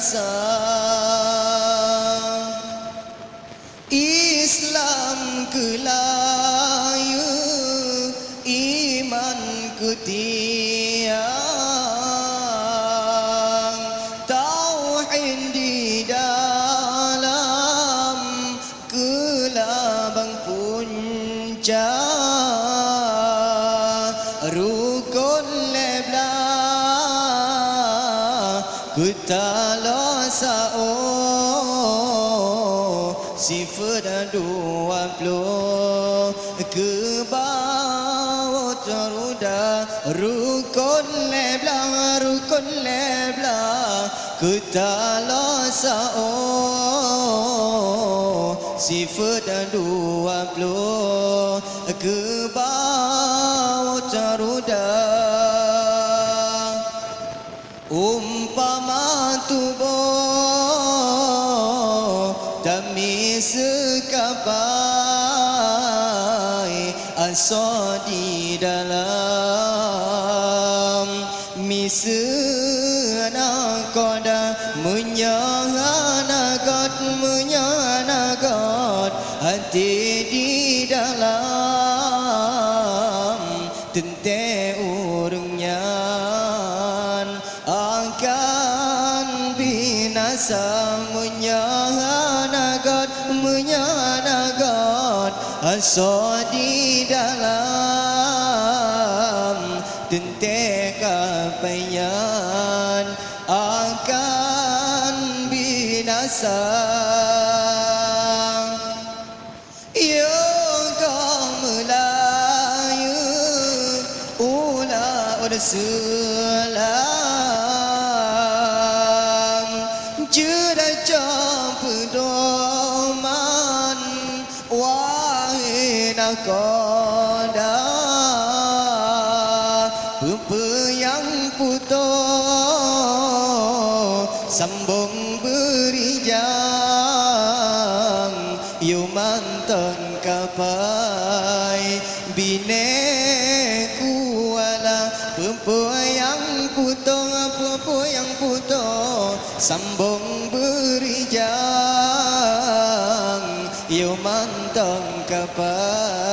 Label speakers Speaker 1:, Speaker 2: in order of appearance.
Speaker 1: binasa. Islam kelaya, iman ku tiang, tauhid di dalam kelabang puncak, rukun leblah ku talo sao sifat 20 ke bawah teruda, rukun leblah ku talo sao sifat 20 ke bawah teruda. Umpama tubuh demi sekapai asa di dalam misana koda menyanagat hati di dalam tente urungnya akan binasa, menyanagat asa di dalam tente kapaian akan binasa. Ya kau Melayu ulah selam cerah pedoman wahai nakoda pepeyang putus sambung berijang yu mantan kapai bineku wala pepeyang putus sambung berijang yu mantan kapai